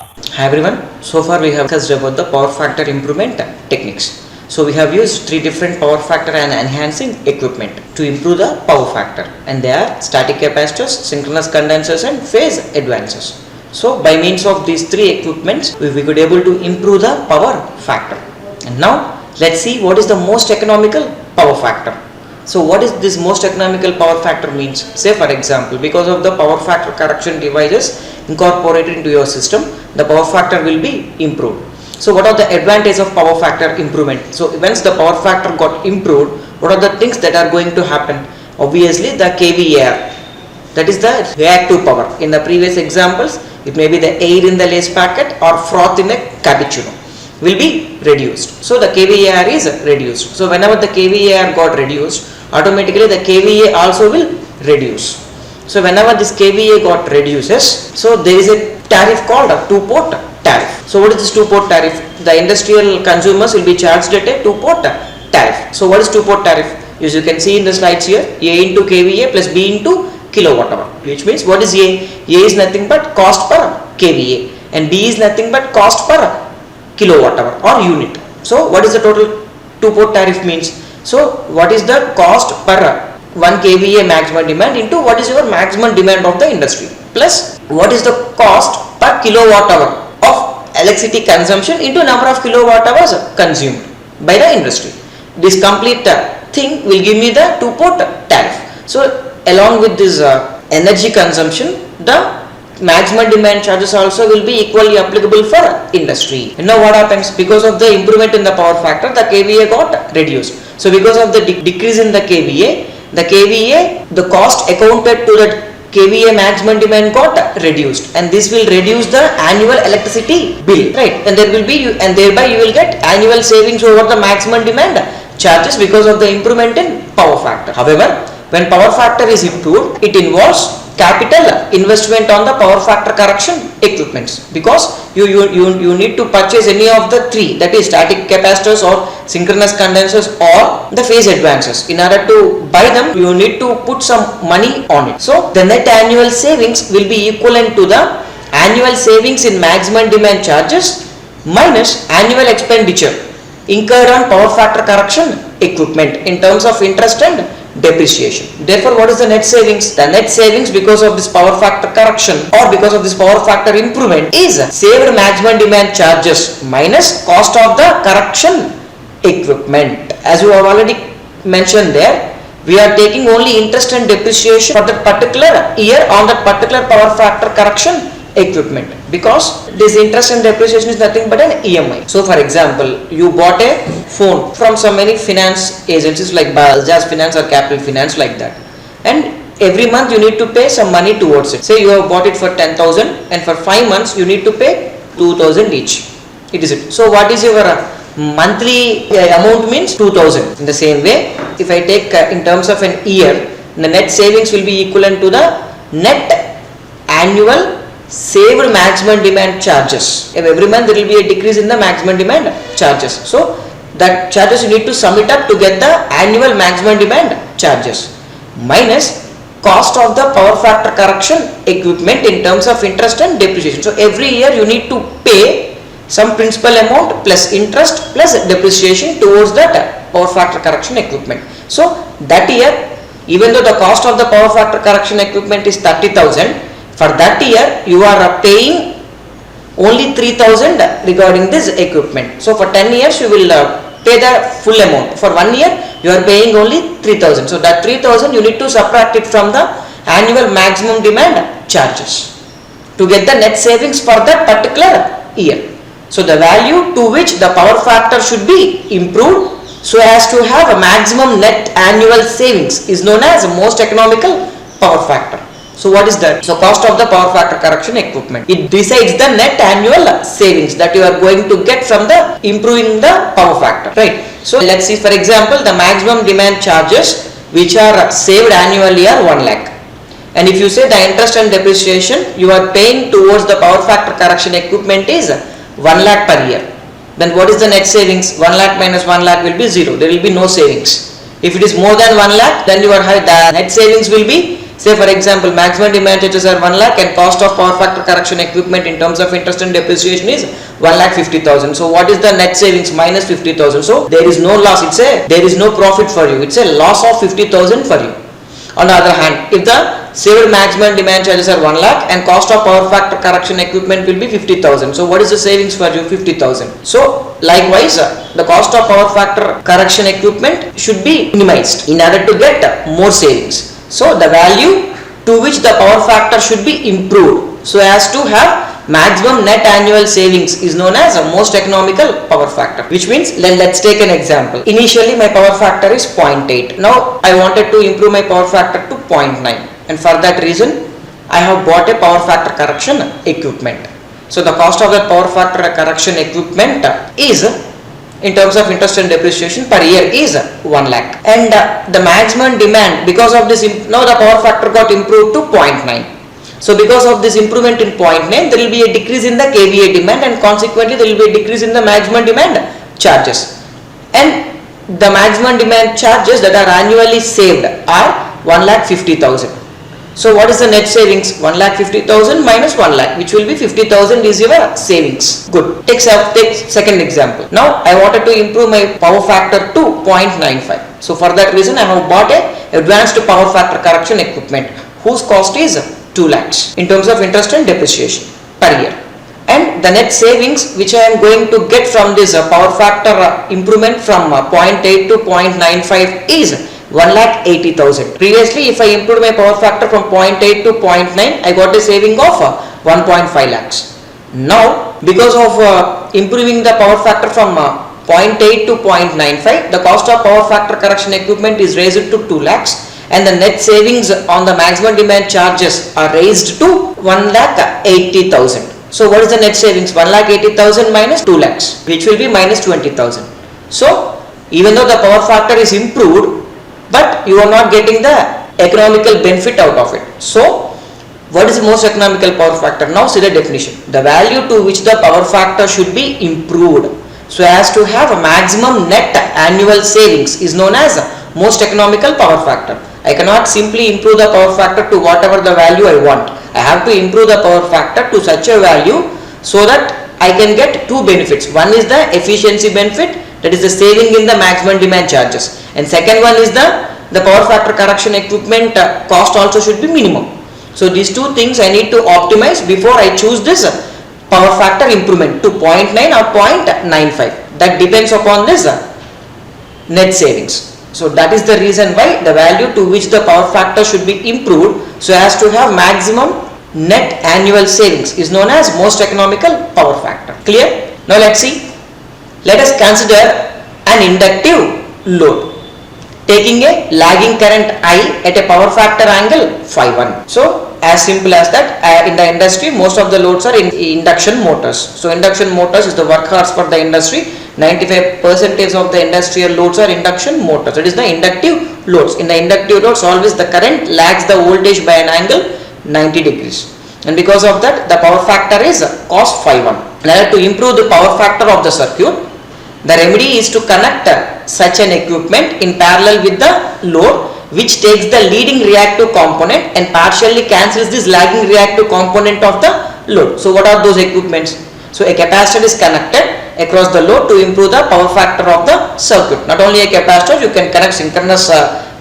Hi everyone, so far we have discussed about the power factor improvement techniques. So we have used three different power factor and enhancing equipment to improve the power factor, and they are static capacitors, synchronous condensers and phase advancers. So by means of these three equipments we could able to improve the power factor. And now let's see what is the most economical power factor. So what is this most economical power factor means? Say for example, because of the power factor correction devices incorporated into your system, the power factor will be improved. So what are the advantage of power factor improvement? So once the power factor got improved, what are the things that are going to happen? Obviously the kVAR, that is the reactive power. In the previous examples, it may be the air in the lace packet or froth in a cappuccino will be reduced. So the kVAR is reduced. So whenever the kVAR got reduced, automatically the kVA also will reduce. So whenever this kVA got reduces, so there is a tariff called a two-port tariff. So what is this two-port tariff? The industrial consumers will be charged at a two-port tariff. So what is two-port tariff? As you can see in the slides here, A into kVA plus B into kilowatt hour, which means what is A? A is nothing but cost per kVA and B is nothing but cost per kilowatt hour or unit. So what is the total two-port tariff means? So what is the cost per 1 kVA maximum demand into what is your maximum demand of the industry, plus what is the cost per kilowatt hour of electricity consumption into number of kilowatt hours consumed by the industry. This complete thing will give me the two-port tariff. So along with this energy consumption, the maximum demand charges also will be equally applicable for industry. And now what happens? Because of the improvement in the power factor, the kVA got reduced. So because of the decrease in the kVA, the cost accounted to the kVA maximum demand got reduced, and this will reduce the annual electricity bill, right? And there will be, and thereby you will get annual savings over the maximum demand charges because of the improvement in power factor. However, when power factor is improved, it involves capital investment on the power factor correction equipments, because you need to purchase any of the three, that is static capacitors or synchronous condensers or the phase advancers. In order to buy them, you need to put some money on it. So the net annual savings will be equivalent to the annual savings in maximum demand charges minus annual expenditure incurred on power factor correction equipment in terms of interest and depreciation. Therefore, what is the net savings? The net savings because of this power factor correction or because of this power factor improvement is saved maximum demand charges minus cost of the correction equipment. As you have already mentioned there, we are taking only interest and depreciation for that particular year on that particular power factor correction equipment, because this interest and depreciation is nothing but an EMI. So for example, you bought a phone from so many finance agencies like Bajaj Finance or Capital Finance, like that, and every month you need to pay some money towards it. Say you have bought it for 10,000 and for 5 months you need to pay 2,000 each. It is it. So what is your monthly amount means 2,000. In the same way, if I take in terms of an year, the net savings will be equivalent to the net annual saved maximum demand charges. Every month there will be a decrease in the maximum demand charges. So that charges you need to sum it up to get the annual maximum demand charges minus cost of the power factor correction equipment in terms of interest and depreciation. So every year you need to pay some principal amount plus interest plus depreciation towards that power factor correction equipment. So that year, even though the cost of the power factor correction equipment is 30,000, for that year you are paying only 3,000 regarding this equipment. So for 10 years you will pay the full amount. For 1 year you are paying only 3,000. So that 3,000 you need to subtract it from the annual maximum demand charges to get the net savings for that particular year. So the value to which the power factor should be improved so as to have a maximum net annual savings is known as most economical power factor. So what is that? So cost of the power factor correction equipment. It decides the net annual savings that you are going to get from the improving the power factor, right? So let's see, for example, the maximum demand charges which are saved annually are 1 lakh. And if you say the interest and depreciation you are paying towards the power factor correction equipment is 1 lakh per year, then what is the net savings? 1 lakh minus 1 lakh will be 0. There will be no savings. If it is more than 1 lakh, then the net savings will be Say for example, maximum demand charges are 1 lakh and cost of power factor correction equipment in terms of interest and depreciation is 1,50,000. So what is the net savings? Minus 50,000. So there is no loss. There is no profit for you. It's a loss of 50,000 for you. On the other hand, if the saved maximum demand charges are 1 lakh and cost of power factor correction equipment will be 50,000. So what is the savings for you? 50,000. So likewise, the cost of power factor correction equipment should be minimized in order to get more savings. So the value to which the power factor should be improved so as to have maximum net annual savings is known as a most economical power factor, which means let's take an example. Initially my power factor is 0.8. Now I wanted to improve my power factor to 0.9, and for that reason I have bought a power factor correction equipment. So the cost of that power factor correction equipment is, in terms of interest and depreciation per year, is 1 lakh, and the maximum demand, because of this, now the power factor got improved to 0.9. So because of this improvement in 0.9, there will be a decrease in the kVA demand, and consequently there will be a decrease in the maximum demand charges, and the maximum demand charges that are annually saved are 1,50,000. So what is the net savings? 1,50,000 minus 1 lakh, which will be 50,000 is your savings. Good. Take second example. Now I wanted to improve my power factor to 0.95. So for that reason I have bought a advanced power factor correction equipment whose cost is 2 lakhs in terms of interest and depreciation per year. And the net savings which I am going to get from this power factor improvement from 0.8 to 0.95 is 1,80,000. Previously, if I improved my power factor from 0.8 to 0.9, I got a saving of 1.5 lakhs. Now, because of improving the power factor from 0.8 to 0.95, the cost of power factor correction equipment is raised to 2 lakhs, and the net savings on the maximum demand charges are raised to 1,80,000. So what is the net savings? 1,80,000 minus 2 lakhs, which will be minus 20,000. So even though the power factor is improved, but you are not getting the economical benefit out of it. So what is the most economical power factor? Now see the definition. The value to which the power factor should be improved so as to have a maximum net annual savings is known as most economical power factor. I cannot simply improve the power factor to whatever the value I want. I have to improve the power factor to such a value so that I can get two benefits. One is the efficiency benefit, that is the saving in the maximum demand charges, and second one is the power factor correction equipment cost also should be minimum. So these two things I need to optimize before I choose this power factor improvement to 0.9 or 0.95. That depends upon this net savings. So that is the reason why the value to which the power factor should be improved so as to have maximum net annual savings is known as most economical power factor. Clear? Now let's see. Let us consider an inductive load taking a lagging current I at a power factor angle phi1. So as simple as that, in the industry most of the loads are in induction motors. So induction motors is the workhorse for the industry. 95% of the industrial loads are induction motors. That is the inductive loads. In the inductive loads always the current lags the voltage by an angle 90 degrees. And because of that the power factor is cos phi1. In order to improve the power factor of the circuit, the remedy is to connect such an equipment in parallel with the load, which takes the leading reactive component and partially cancels this lagging reactive component of the load. So what are those equipments? So a capacitor is connected across the load to improve the power factor of the circuit. Not only a capacitor, you can connect synchronous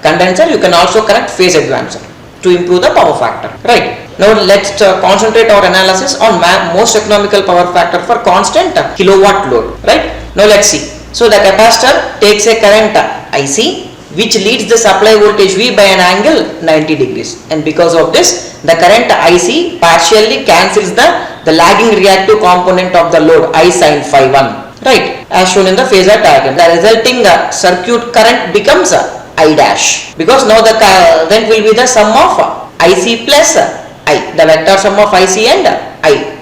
condenser, you can also connect phase advancer to improve the power factor. Right. Now let's concentrate our analysis on most economical power factor for constant kilowatt load. Right. Now let's see. So the capacitor takes a current IC which leads the supply voltage V by an angle 90 degrees, and because of this the current IC partially cancels the lagging reactive component of the load I sin phi1, right, as shown in the phasor diagram. The resulting circuit current becomes I dash, because now the current will be the sum of IC plus I, the vector sum of IC and I,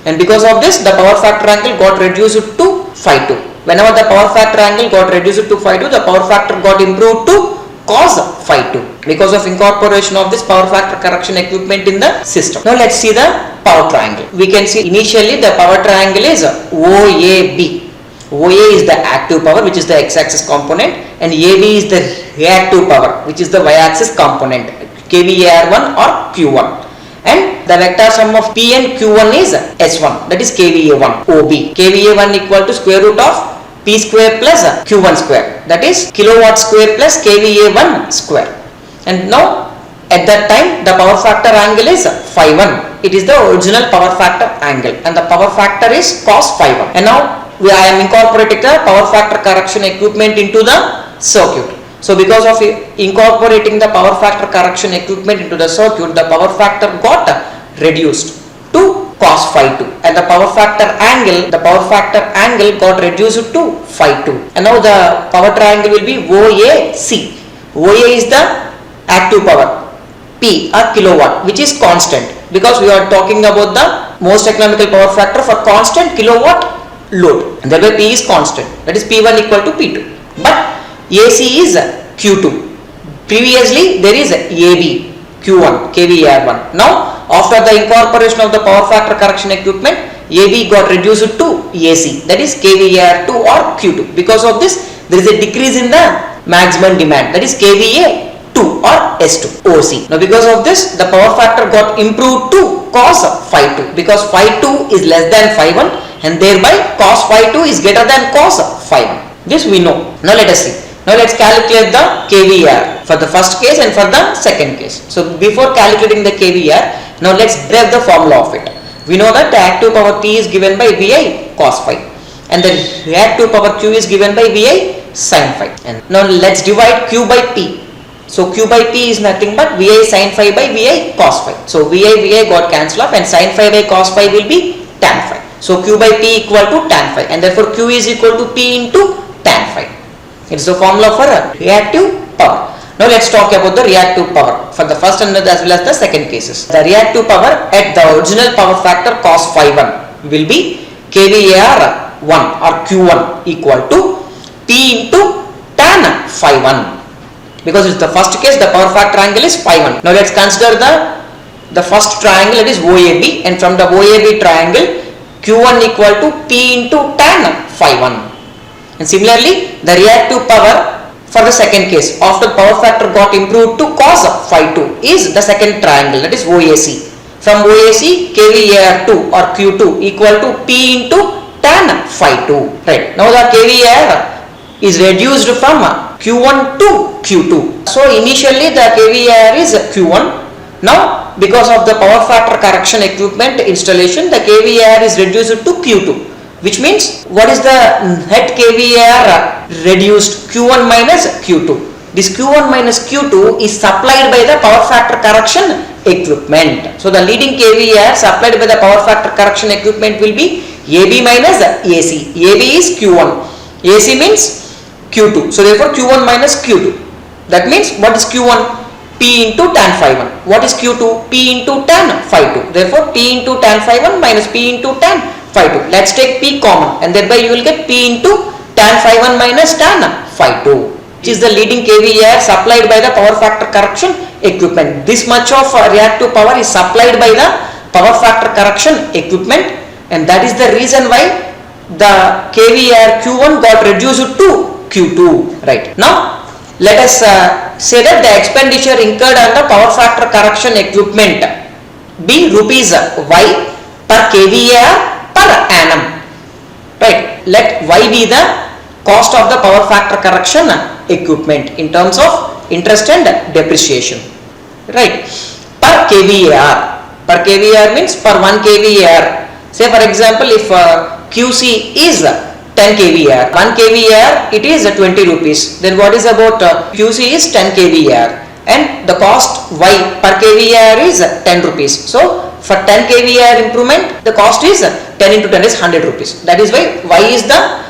and because of this the power factor angle got reduced to phi2. Whenever the power factor angle got reduced to phi2, the power factor got improved to cos phi2 because of incorporation of this power factor correction equipment in the system. Now let's see the power triangle. We can see initially the power triangle is OAB. OA is the active power, which is the x-axis component, and AB is the reactive power, which is the y-axis component. kVAR1 or Q1, and the vector sum of P and Q1 is S1, that is kVA1 OB. kVA1 equal to square root of P square plus Q1 square, that is kilowatt square plus kVA1 square. And now at that time the power factor angle is phi 1. It is the original power factor angle, and the power factor is cos phi 1. And now I am incorporating the power factor correction equipment into the circuit. So because of incorporating the power factor correction equipment into the circuit, the power factor got reduced to cos phi 2, and the power factor angle got reduced to phi 2. And now the power triangle will be OAC. OA is the active power, P or kilowatt, which is constant, because we are talking about the most economical power factor for constant kilowatt load, and thereby P is constant, that is P1 equal to P2. But AC is Q2. Previously there is AB Q1 kVAR1. Now after the incorporation of the power factor correction equipment, AB got reduced to AC, that is kVAR2 or Q2. Because of this there is a decrease in the maximum demand, that is kVA2 or S2 OC. Now because of this the power factor got improved to cos phi 2, because phi 2 is less than phi 1, and thereby cos phi 2 is greater than cos phi 1. This we know. Now let us see. Now let's calculate the kVAR for the first case and for the second case. So before calculating the kVAR, now let's derive the formula of it. We know that the active power P is given by VI cos phi, and the reactive power Q is given by VI sin phi. And now let's divide Q by P. So Q by P is nothing but VI sin phi by VI cos phi. So VI got cancelled off, and sin phi by cos phi will be tan phi. So Q by P equal to tan phi, and therefore Q is equal to P into tan phi. It is the formula for reactive power. Now let's talk about the reactive power for the first and as well as the second cases. The reactive power at the original power factor cos phi 1 will be kVAR1 or Q1 equal to P into tan phi 1. Because it's the first case, the power factor angle is phi 1. Now let's consider the first triangle, that is OAB, and from the OAB triangle Q1 equal to P into tan phi 1. And similarly the reactive power for the second case after power factor got improved to cos phi 2 is the second triangle, that is OAC. From OAC kVAR2 or Q2 equal to P into tan phi 2. Right. Now the kVAR is reduced from Q1 to Q2. So initially the kVAR is Q1. Now because of the power factor correction equipment installation, the kVAR is reduced to Q2, which means what is the net kVAR reduced? Q1 minus Q2. This Q1 minus Q2 is supplied by the power factor correction equipment. So the leading kVAR supplied by the power factor correction equipment will be AB minus AC. AB is Q1, AC means Q2. So therefore Q1 minus Q2. That means what is Q1? P into tan phi 1. What is Q2? P into tan phi 2. Therefore P into tan phi 1 minus P into tan phi 2. Let's take P common, and thereby you will get P into tan phi 1 minus tan phi 2, which is the leading kVAR supplied by the power factor correction equipment. This much of reactive power is supplied by the power factor correction equipment, and that is the reason why the kVAR Q1 got reduced to Q2. Right. Now let us say that the expenditure incurred on the power factor correction equipment be rupees Y per kVAR per annum. Right. Let Y be the cost of the power factor correction equipment in terms of interest and depreciation. Right. Per kVAR. Per kVAR means per 1 kVAR. Say for example, if QC is 10 kVAR, 1 kVAR it is 20 rupees. Then what is about QC is 10 kVAR, and the cost Y per kVAR is 10 rupees. So for 10 kVAR improvement, the cost is 10 into 10 is 100 rupees. That is why Y is the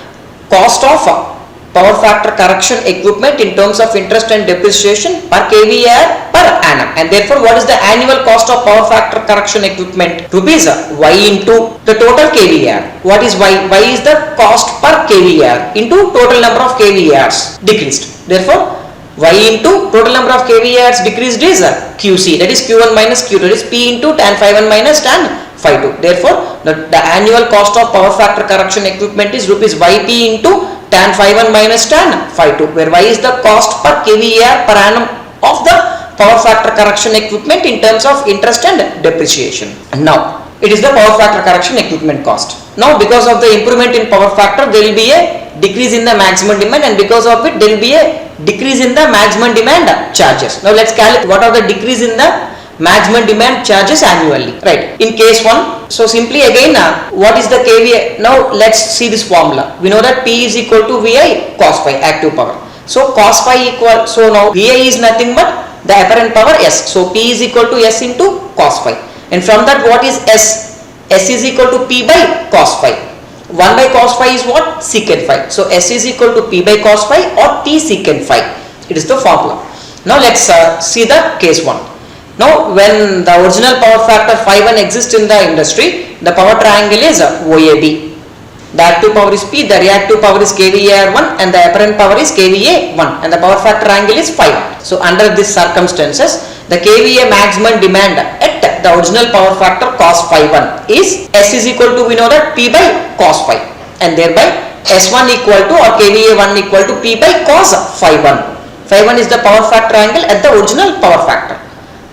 cost of power factor correction equipment in terms of interest and depreciation per kVAR per annum. And therefore what is the annual cost of power factor correction equipment? Rupees Y into the total kVAR. What is Y? Y is the cost per kVAR into total number of kVARs decreased. Therefore Y into total number of kVARs decreased is QC, that is Q1 minus Q2, that is P into tan phi 1 minus tan phi 2. Therefore the annual cost of power factor correction equipment is rupees YP into tan phi 1 minus tan phi 2, where Y is the cost per kVAR per annum of the power factor correction equipment in terms of interest and depreciation. Now, it is the power factor correction equipment cost. Now, because of the improvement in power factor, there will be a decrease in the maximum demand, and because of it, there will be a decrease in the maximum demand charges. Now, let's calculate what are the decrease in the maximum demand charges annually, right? In case 1, so simply again, what is the kVA? Now, let's see this formula. We know that P is equal to VI cos phi, active power. So, cos phi equal, so now VI is nothing but the apparent power S. So, P is equal to S into cos phi. And from that, what is S? S is equal to P by cos phi. 1 by cos phi is what? Secant phi. So, S is equal to P by cos phi or T secant phi. It is the formula. Now, let's see the case 1. Now, when the original power factor phi1 exists in the industry, the power triangle is OAB. The active power is P, the reactive power is kVAR1, and the apparent power is kVA1, and the power factor angle is phi1. So, under these circumstances, the kVA maximum demand at the original power factor cos phi1 is S is equal to, we know that, P by cos phi, and thereby S1 equal to, or kVA1 equal to P by cos phi1. Phi1 is the power factor angle at the original power factor,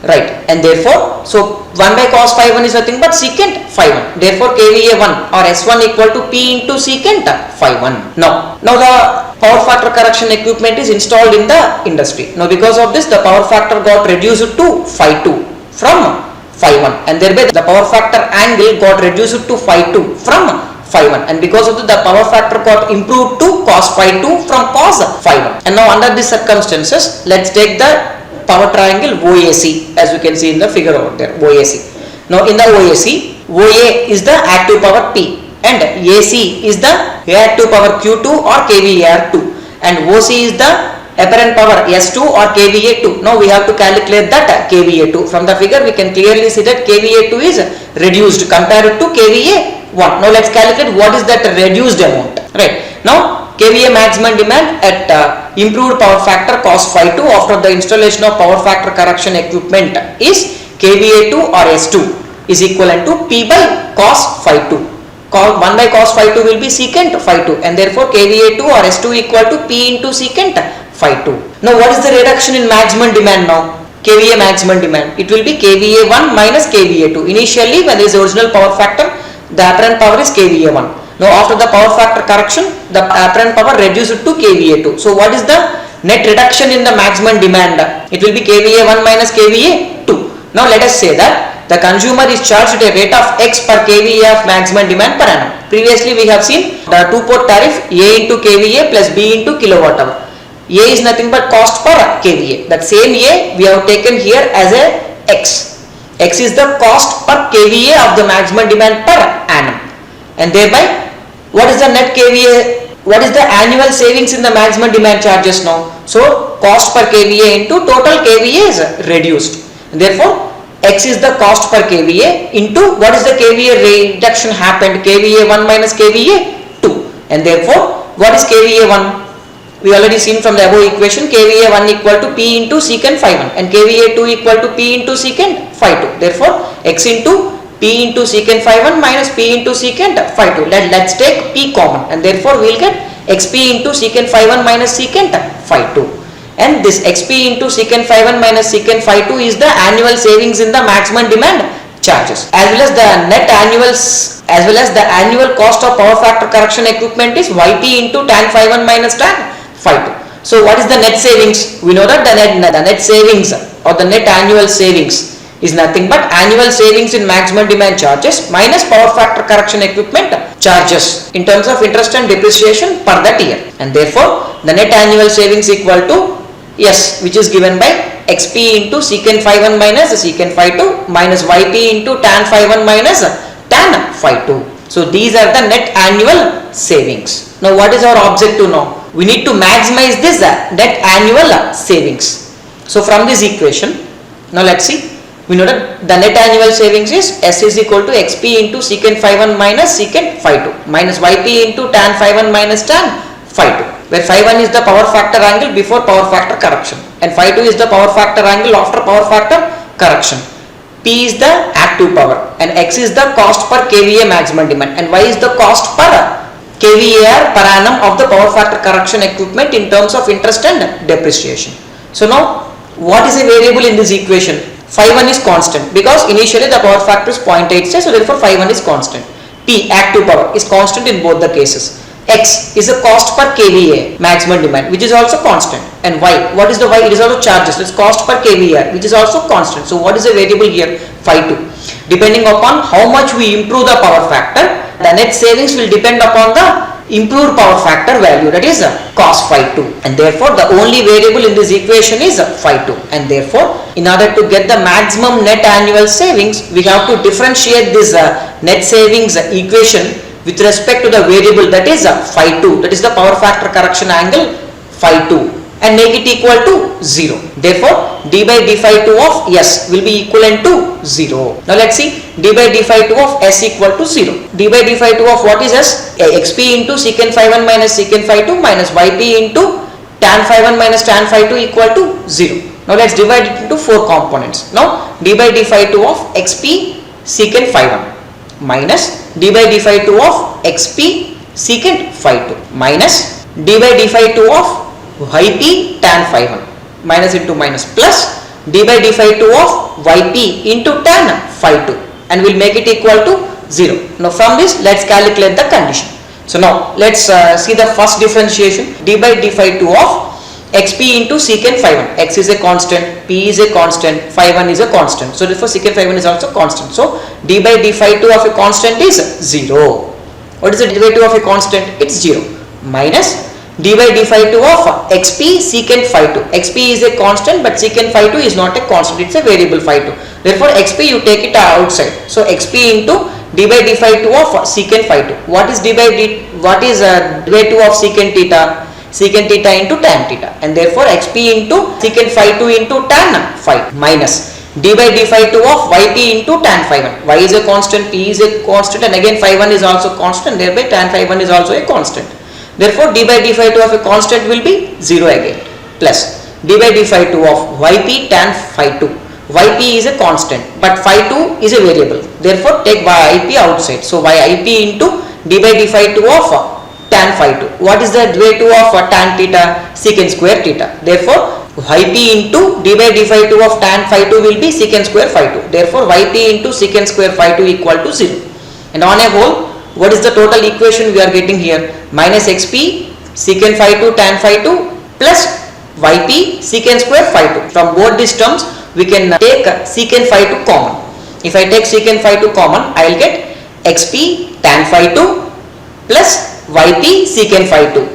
right? And therefore, so 1 by cos phi1 is nothing but secant phi1. Therefore, kVA1 or S1 equal to P into secant phi1. Now the power factor correction equipment is installed in the industry. Now, because of this, the power factor got reduced to phi2 from phi1, and thereby the power factor angle got reduced to phi2 from phi1, and because of this, the power factor got improved to cos phi2 from cos phi1. And now, under these circumstances, let's take the power triangle OAC, as you can see in the figure over there, OAC. Now, in the OAC, OA is the active power P, and AC is the reactive power Q2 or kVAR2, and OC is the apparent power S2 or kVA2. Now, we have to calculate that kVA2. From the figure, we can clearly see that kVA2 is reduced compared to kVA1. Now, let's calculate what is that reduced amount, right? Now, kVA maximum demand at improved power factor cos phi2 after the installation of power factor correction equipment is kVA2 or S2 is equivalent to P by cos phi2. 1 by cos phi2 will be secant phi2, and therefore kVA2 or S2 equal to P into secant phi2. Now, what is the reduction in maximum demand now? kVA maximum demand. It will be kVA1 minus kVA2. Initially, when there is original power factor, the apparent power is kVA1. Now, after the power factor correction, the apparent power reduced to kVA2. So, what is the net reduction in the maximum demand? It will be kVA1 minus kVA2. Now, let us say that the consumer is charged a rate of X per kVA of maximum demand per annum. Previously, we have seen the two-port tariff A into kVA plus B into kilowatt hour. A is nothing but cost per kVA. That same A we have taken here as a X. X is the cost per kVA of the maximum demand per annum, and thereby what is the net kVA? What is the annual savings in the maximum demand charges now? So, cost per kVA into total kVA is reduced. Therefore, X is the cost per kVA into what is the kVA reduction happened? kVA1 minus kVA2. And therefore, what is kVA1? We already seen from the above equation, kVA1 equal to P into secant phi1 and kVA2 equal to P into secant phi2. Therefore, X into P into secant phi1 minus P into secant phi2. Let's take P common, and therefore we will get XP into secant phi1 minus secant phi2. And this XP into secant phi1 minus secant phi2 is the annual savings in the maximum demand charges, as well as the net annuals, as well as the annual cost of power factor correction equipment is YP into tan phi1 minus tan phi2. So, what is the net savings? We know that the net savings or the net annual savings is nothing but annual savings in maximum demand charges minus power factor correction equipment charges in terms of interest and depreciation per that year, and therefore the net annual savings equal to S, which is given by XP into secant phi1 minus secant phi2 minus YP into tan phi1 minus tan phi2. So, these are the net annual savings. Now, what is our objective now? We need to maximize this net annual savings. So, from this equation, now let's see. We know that the net annual savings is S is equal to XP into secant phi1 minus secant phi2 minus YP into tan phi1 minus tan phi2, where phi1 is the power factor angle before power factor correction and phi2 is the power factor angle after power factor correction. P is the active power and X is the cost per kVA maximum demand and Y is the cost per kVAR per annum of the power factor correction equipment in terms of interest and depreciation. So, now what is a variable in this equation? Phi 1 is constant because initially the power factor is 0.86, so therefore phi 1 is constant. P, active power, is constant in both the cases. X is the cost per kVA, maximum demand, which is also constant. And Y, what is the Y? It is also charges, it's cost per kVAr, which is also constant. So what is the variable here? Phi 2. Depending upon how much we improve the power factor, the net savings will depend upon the improved power factor value, that is cos phi 2, and therefore the only variable in this equation is phi 2, and therefore in order to get the maximum net annual savings, we have to differentiate this net savings equation with respect to the variable, that is phi 2, that is the power factor correction angle phi 2, and make it equal to 0. Therefore d by d phi 2 of S will be equivalent to 0. Now let's see, d by d phi 2 of S equal to 0. D by d phi 2 of what is S? Xp into secant phi 1 minus secant phi 2 minus Yp into tan phi 1 minus tan phi 2 equal to 0. Now let's divide it into 4 components. Now d by d phi 2 of Xp secant phi 1 minus d by d phi 2 of Xp secant phi 2 minus d by d phi 2 of Yp tan phi 1 minus into minus plus d by d phi 2 of Yp into tan phi 2, and we'll make it equal to 0. Now from this let's calculate the condition. So now let's see the first differentiation, d by d phi 2 of Xp into secant phi 1. X is a constant, P is a constant, phi 1 is a constant. So therefore secant phi 1 is also constant. So d by d phi 2 of a constant is 0. What is the derivative of a constant? It's 0. Minus d by d phi 2 of Xp secant phi 2. Xp is a constant but secant phi 2 is not a constant, it's a variable phi 2. Therefore Xp you take it outside. So Xp into d by d phi 2 of secant phi 2. What is derivative of secant theta? Secant theta into tan theta, and therefore Xp into secant phi 2 into tan phi minus d by d phi 2 of Yp into tan phi 1. Y is a constant, P is a constant, and again phi 1 is also constant, thereby tan phi 1 is also a constant. Therefore d by d phi 2 of a constant will be 0 again, plus d by d phi 2 of Yp tan phi 2. Yp is a constant but phi 2 is a variable, therefore take Yp outside. So Yp into d by d phi 2 of tan phi 2. What is the derivative of tan theta? Secant square theta. Therefore Yp into d by d phi 2 of tan phi 2 will be secant square phi 2. Therefore Yp into secant square phi 2 equal to 0. And on a whole, what is the total equation we are getting here? Minus Xp secant phi 2 tan phi 2 plus Yp secant square phi 2. From both these terms we can take secant phi 2 common. If I take secant phi 2 common, I will get Xp tan phi 2 plus Yp secant phi 2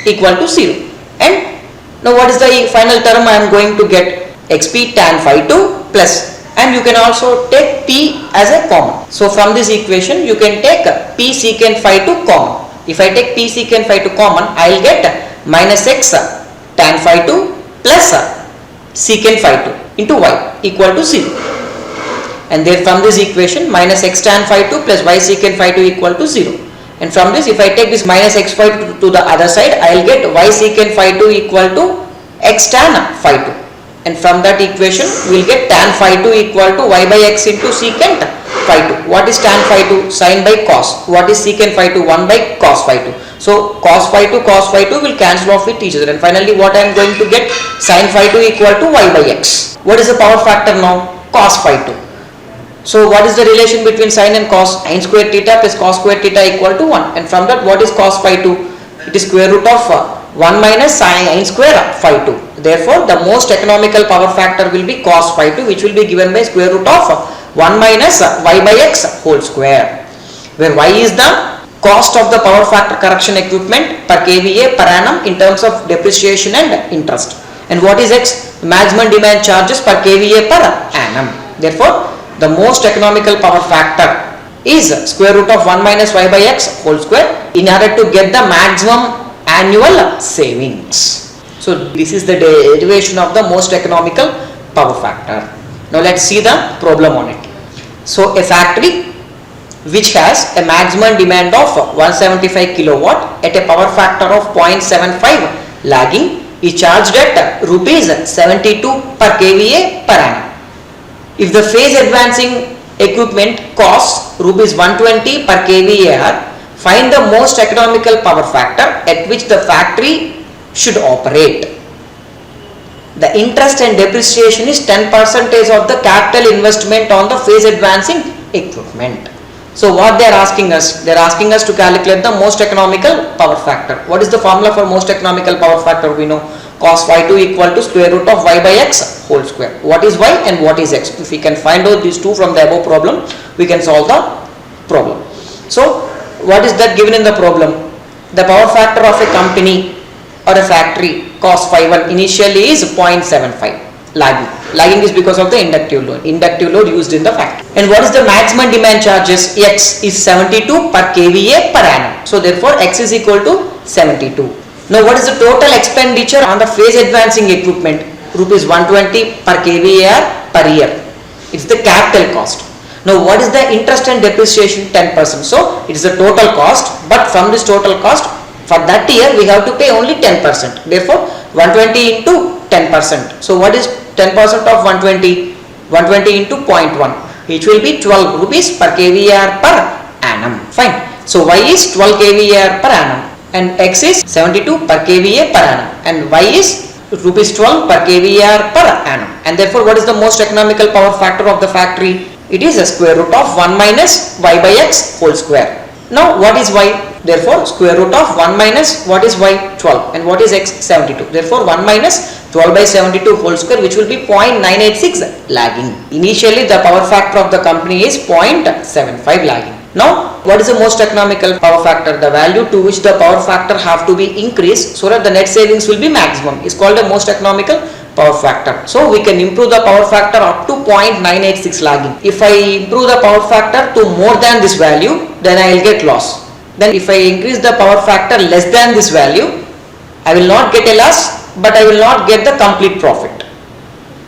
equal to 0. And now what is the final term I am going to get? Xp tan phi 2 plus, and you can also take P as a common. So from this equation you can take P secant phi 2 common. If I take P secant phi 2 common, I will get minus X tan phi 2 plus secant phi 2 into Y equal to 0. And then from this equation minus X tan phi 2 plus Y secant phi 2 equal to 0. And from this, if I take this minus x phi 2 to the other side, I will get y secant phi 2 equal to x tan phi 2. And from that equation, we will get tan phi 2 equal to y by x into secant phi 2. What is tan phi 2? Sin by cos. What is secant phi 2? 1 by cos phi 2. So cos phi 2 will cancel off with each other. And finally, what I am going to get? Sin phi 2 equal to y by x. What is the power factor now? Cos phi 2. So what is the relation between sin and cos? Sin square theta plus cos square theta equal to 1. And from that, what is cos phi 2? It is square root of 1 minus sin square phi 2. Therefore, the most economical power factor will be cos phi 2, which will be given by square root of 1 minus y by x whole square, where y is the cost of the power factor correction equipment per kVA per annum in terms of depreciation and interest. And what is x? Maximum demand charges per kVA per annum. Therefore, the most economical power factor is square root of 1 minus y by x whole square in order to get the maximum annual savings. So this is the derivation of the most economical power factor. Now let's see the problem on it. So a factory which has a maximum demand of 175 kilowatt at a power factor of 0.75 lagging is charged at rupees 72 per kVA per annum. If the phase advancing equipment costs rupees 120 per kVAr, find the most economical power factor at which the factory should operate. The interest and depreciation is 10% of the capital investment on the phase advancing equipment. So what they are asking us? They are asking us to calculate the most economical power factor. What is the formula for most economical power factor? We know cos phi2 equal to square root of y by x whole square. What is y and what is x? If we can find out these two from the above problem, we can solve the problem. So what is that given in the problem? The power factor of a company or a factory cos phi1 initially is 0.75 lagging. Lagging is because of the inductive load used in the factory. And what is the maximum demand charges? X is 72 per kVA per annum. So therefore x is equal to 72. Now what is the total expenditure on the phase advancing equipment? Rupees 120 per kVAR per year. It's the capital cost. Now what is the interest and depreciation? 10%. So it is the total cost, but from this total cost for that year we have to pay only 10%. Therefore 120 into 10%. So what is 10% of 120? 120 into 0.1, which will be 12 rupees per kVAR per annum. Fine. So y is 12 kVAR per annum and x is 72 per kVA per annum and y is rupees 12 per kVAR per annum. And therefore what is the most economical power factor of the factory? It is a square root of 1 minus y by x whole square. Now what is y? Therefore square root of 1 minus what is y? 12 and what is x? 72. Therefore 1 minus 12 by 72 whole square, which will be 0.986 lagging. Initially the power factor of the company is 0.75 lagging. Now what is the most economical power factor? The value to which the power factor have to be increased so that the net savings will be maximum is called the most economical power factor. So we can improve the power factor up to 0.986 lagging. If I improve the power factor to more than this value, then I will get loss. Then if I increase the power factor less than this value, I will not get a loss, but I will not get the complete profit.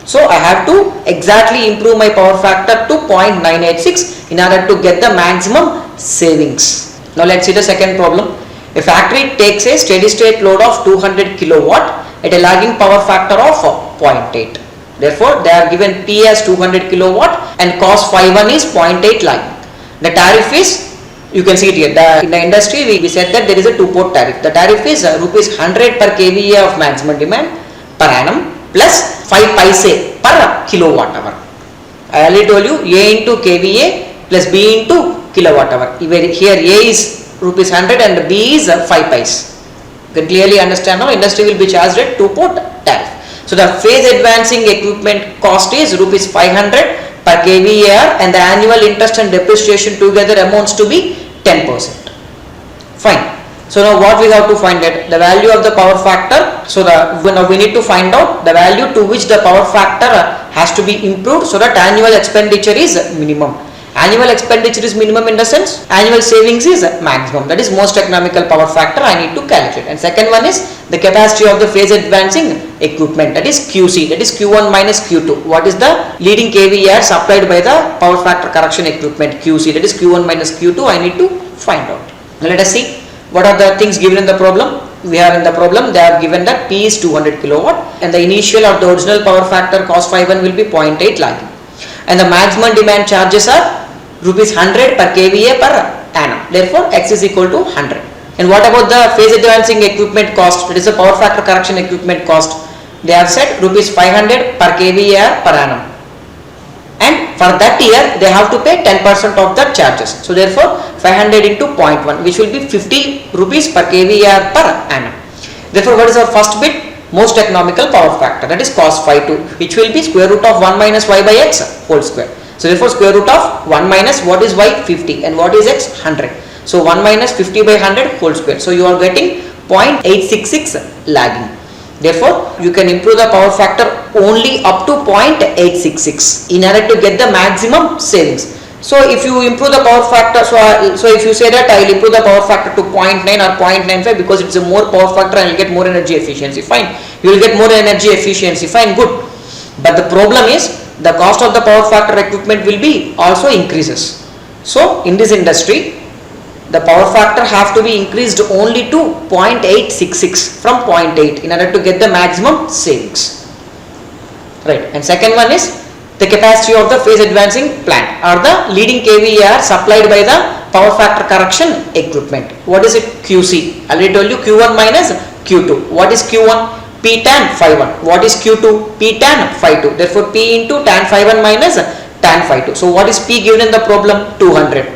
So I have to exactly improve my power factor to 0.986 in order to get the maximum savings. Now let's see the second problem. A factory takes a steady state load of 200 kilowatt at a lagging power factor of 0.8. Therefore they are given P as 200 kilowatt and cos phi1 is 0.8 lagging. The tariff is, you can see it here, in the industry we said that there is a two-port tariff. The tariff is rupees 100 per kVA of maximum demand per annum plus 5 paise per kilowatt hour. I already told you A into kVA plus B into kilowatt hour. Here A is rupees 100 and B is 5 paise. You can clearly understand now industry will be charged at two-port tariff. So the phase advancing equipment cost is rupees 500 per kVAR and the annual interest and depreciation together amounts to be 10%. Fine. So now what we have to find out? The value of the power factor. So now we need to find out the value to which the power factor has to be improved so that annual expenditure is minimum. Annual expenditure is minimum in the sense annual savings is maximum. That is most economical power factor I need to calculate. And second one is the capacity of the phase advancing equipment, that is QC, that is Q1 minus Q2. What is the leading kVAR supplied by the power factor correction equipment? QC, that is Q1 minus Q2. I need to find out. Now let us see what are the things given in the problem. We have in the problem they have given that P is 200 kilowatt and the initial or the original power factor cos phi1 will be 0.8 lagging. And the maximum demand charges are rupees 100 per kVA per annum. Therefore x is equal to 100. And what about the phase advancing equipment cost? That is the power factor correction equipment cost. They have said rupees 500 per kVA per annum. And for that year they have to pay 10% of the charges. So therefore 500 into 0.1, which will be 50 rupees per kVA per annum. Therefore what is our first bit? Most economical power factor, that is cos phi2, which will be square root of 1 minus y by x whole square. So therefore square root of 1 minus what is y? 50 and what is x? 100. So 1 minus 50 by 100 whole square. So you are getting 0.866 lagging. Therefore you can improve the power factor only up to 0.866 in order to get the maximum savings. So if you improve the power factor, so if you say that I will improve the power factor to 0.9 or 0.95 because it's a more power factor, I will get more energy efficiency. Fine. You will get more energy efficiency. Fine, good. But the problem is the cost of the power factor equipment will be also increases. So in this industry the power factor have to be increased only to 0.866 from 0.8 in order to get the maximum savings. Right. And second one is the capacity of the phase advancing plant or the leading kVAR supplied by the power factor correction equipment. What is it? QC. I already told you Q1 minus Q2. What is Q1? P tan phi 1. What is Q2? P tan phi 2. Therefore, P into tan phi 1 minus tan phi 2. So, what is P given in the problem? 200.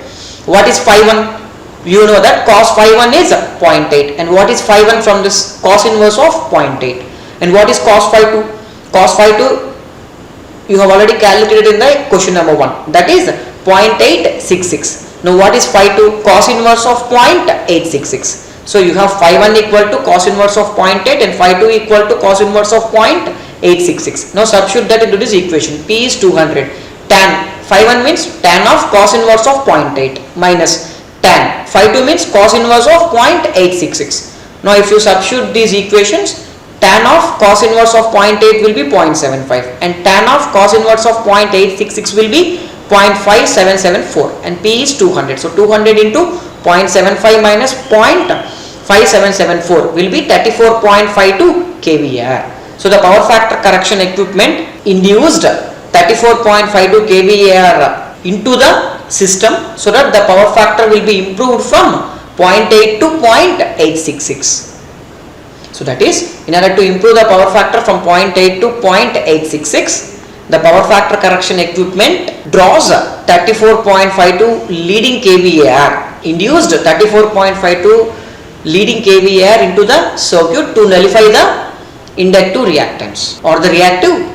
What is phi 1? You know that cos phi 1 is 0.8. And what is phi 1 from this? Cos inverse of 0.8. And what is cos phi 2? Cos phi 2 you have already calculated in the question number 1. That is 0.866. Now, what is phi 2? Cos inverse of 0.866. So, you have phi 1 equal to cos inverse of 0.8 and phi 2 equal to cos inverse of 0.866. Now, substitute that into this equation. P is 200. Tan phi 1 means tan of cos inverse of 0.8 minus tan phi 2 means cos inverse of 0.866. Now, if you substitute these equations, tan of cos inverse of 0.8 will be 0.75 and tan of cos inverse of 0.866 will be 0.5774 and P is 200. So, 200 into 0.75 minus 0.5774 will be 34.52 kVAR. So, the power factor correction equipment induced 34.52 kVAR into the system so that the power factor will be improved from 0.8 to 0.866. So, that is, in order to improve the power factor from 0.8 to 0.866, the power factor correction equipment draws 34.52 leading kVAR, induced 34.52 leading kVAR into the circuit to nullify the inductive reactance or the reactive